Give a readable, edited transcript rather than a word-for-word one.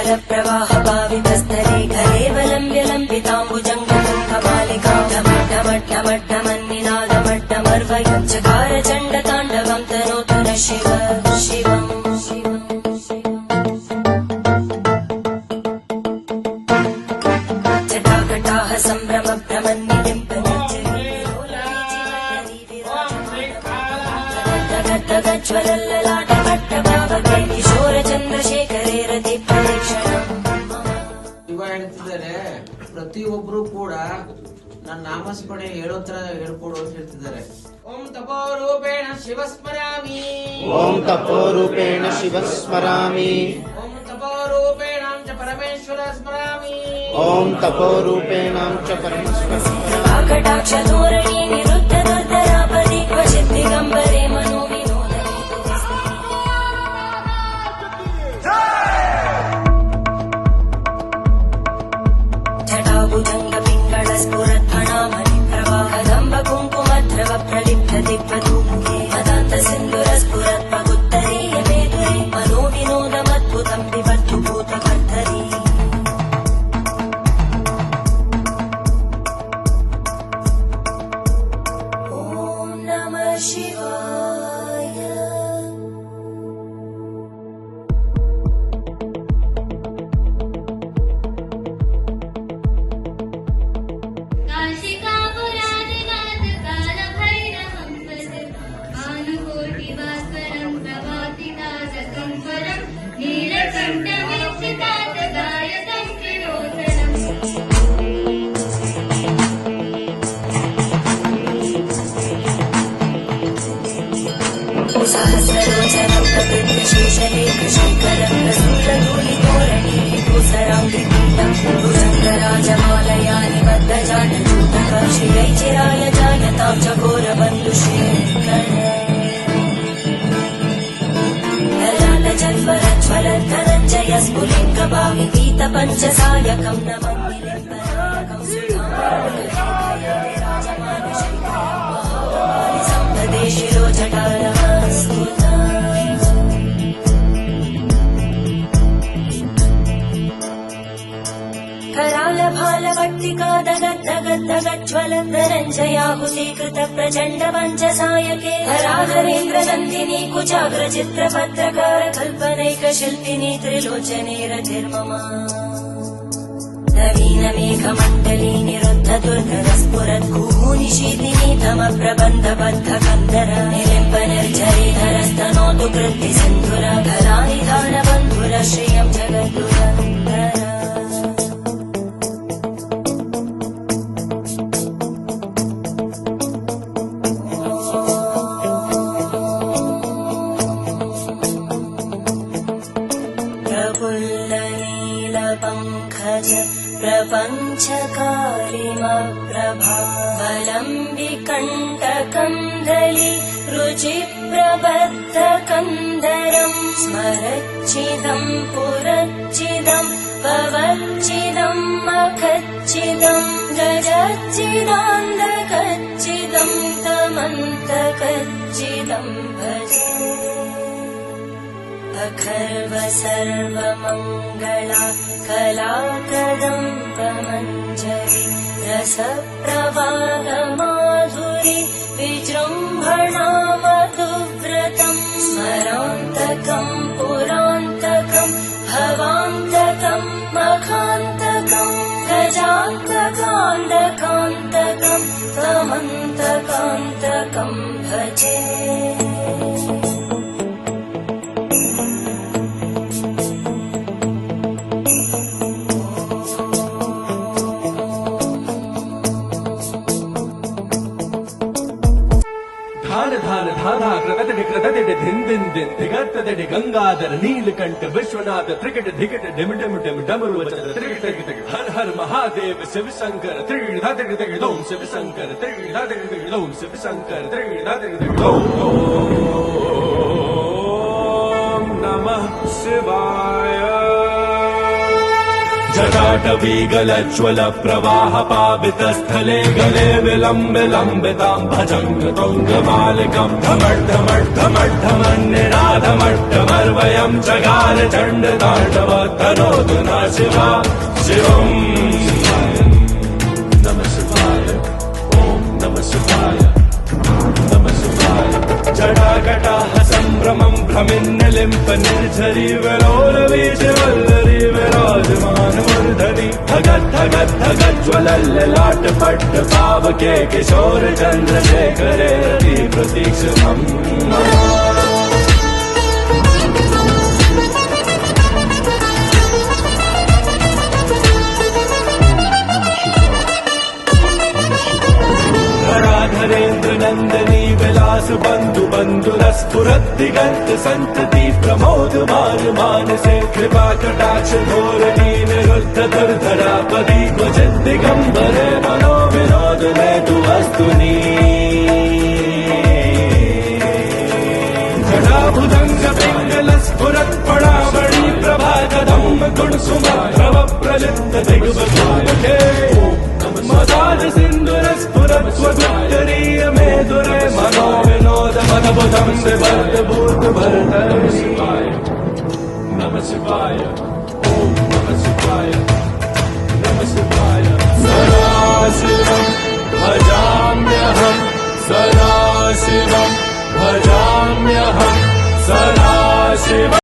जल प्रवाह पावितस्थले कलेवलम्ब्य लम्बिताम्बुजङ्गतुङ्गमालिका ढमड्ढमड्ढमड्ढमन्निनादमड्ढमर्वयुञ्चकार चण्डताण्डवं तनोतु न शिव शिवम् जटाकटाः सम्भ्रम भ्रमन्निलिम्बज्वलल्ललाटपट्टभावके किशोर चन्द्रशेखरे रति ಪ್ರದಕ್ಷಿಣಂ ಇವ ಹೇಳ್ತಿದ್ದಾರೆ ಪ್ರತಿಯೊಬ್ರು ಕೂಡ ನನ್ನ ನಾಮಸ್ಮರಣೆ ಹೇಳೋ ತರ ಹೇಳ್ಕೊಡು ಅಂತ ಹೇಳ್ತಿದ್ದಾರೆ. ಓಂ ತಪೋರೂಪೇಣ ಶಿವಸ್ಮರಾಮಿ ಓಂ ತಪೋರೂಪೇಣ ಶಿವಸ್ಮರಾಮಿ ಓಂ ತಪೋರೂಪೇಣ ಚ ಪರಮೇಶ್ವರ ಸ್ಮರಾಮಿ ಓಂ ತಪೋರೂಪೇಣ ಚ ಪರಮೇಶ್ವರ ಕಟಾಕ್ಷ ಧೋರಣಿ ನಿರುದ್ಧ ದುರ್ಧರಾಪದಿ ಕ್ವಚಿತ್ ದಿಗಂಬರೆ ಮನೋ जटाभुजङ्ग पिङ्गळ स्फुरद्भणामणि प्रवाहदम्ब कुङ्कुमद्रव प्रलिप्तदिग्वधूमुखे मदान्त सिन्दुर स्फुरद्भगुत्तरीय मेदुरे मनो विनोदमद्भुतं विवर्धु भूतकर्धरी ॐ नमः शिवाय सहस्रलोचनं प्रविद्यशेषलेखशेखरं प्रसूलधूलितोरणीभूसराङ्गिपीठं भुजङ्गराजमालया निबद्धजाटचूतक श्रियैचिराय जायतां च घोरबन्धुशेखर ललाटजल्परज्वलद्धनञ्जय स्फुलिङ्गभाविपीतपञ्चसायकं नमन्निलिम्बनायकं सुधामानशेखरं शिरोजटारः करालभालवट्टिका दगद्दगद्दगज्ज्वलद्धनञ्जयाहुतीकृत प्रचण्ड पञ्चसायके हराधरेन्द्रनन्दिनी कुचाग्रचित्रपत्रकार कल्पनैकशिल्पिनी त्रिलोचने रतिर्मम नवीनमेघमण्डली निरुद्ध दुर्धर स्फुरद्गूनिशीतिनी तमप्रबन्धबद्धकन्दर निलिम्ब निर्झरीधरस्तनोतु कृत्ति सिन्धुर कलानिधानबन्धुर श्रियं जगद्दुरन्दर प्रफुल्लनीलपङ्कज प्रपञ्चकारिमप्रभावलम्बिकण्टकन्दली रुचिप्रबद्धकन्दरं स्मरच्चिदं पुरच्चिदं भवच्चिदं मखच्चिदं गजच्चिदान्धकच्चिदं तमन्तकच्चिदं भजे अखर्व सर्वमङ्गला कलाकदम्बमञ्जरी रसप्रवाहमाधुरी विजृम्भणा मधुव्रतं स्मरान्तकं पुरान्तकं भवान्तकं मखान्तकं गजान्तकान्तकान्तकं तमन्तकान्तकं भजे धाधा कृतति कृतति धिन दिन दिन दिगर्तति गंगाधर नीलकंठ विश्वनाथ त्रिकट धिकट डिम डिम डिम डमरू वचन त्रिकट हर हर महादेव शिव शंकर त्रिधा त्रिकट ओम शिव शंकर त्रिधा त्रिकट ओम शिव शंकर त्रिधा त्रिकट ओम नमः शिवाय जटाटवीगलज्ज्वल प्रवाह पावितस्थले गले विलम्बितां भजङ्ग तुङ्गमालिकम् धमड्ढमड्ढमड्ढमन्निनादमड्ढमर्वयम् चकार चण्डताण्डव तनोतु न शिवा शिवम् नमः शिवाय ॐ नमः शिवाय नमः शिवाय जटाकटाः सम्भ्रमम् भ्रमिन्नलिम्प निर्झरी विलोलवीचवल्लरी विराजमानमूर्धनि धगद्धगद्धगज्ज्वलल्ललाट पट्ट पावके किशोर चन्द्रशेखरे रति प्रतीक्षितम् धरेन्द्र नंदनी विलास बंधु बंधुरस्फुरद्दिगंत संतति प्रमोद मान मानसे कृपा कटाक्ष धोरणी निरुद्ध दुर्धरा पदी क्वचित् दिगंबरे मनो विनोद में तु वस्तुनि जटाभुजंग पिंगल स्फुरत् पणामणि प्रभा कदम्ब गुणसुमध्रव प्रलिप्त दिग्वधूमुखे मदाल सिंधुर स्फुरत् स्वगुप्तरीय में दुरे मनो विनोद मदबुधं विवर्त भूत भरतर्षि नमः शिवाय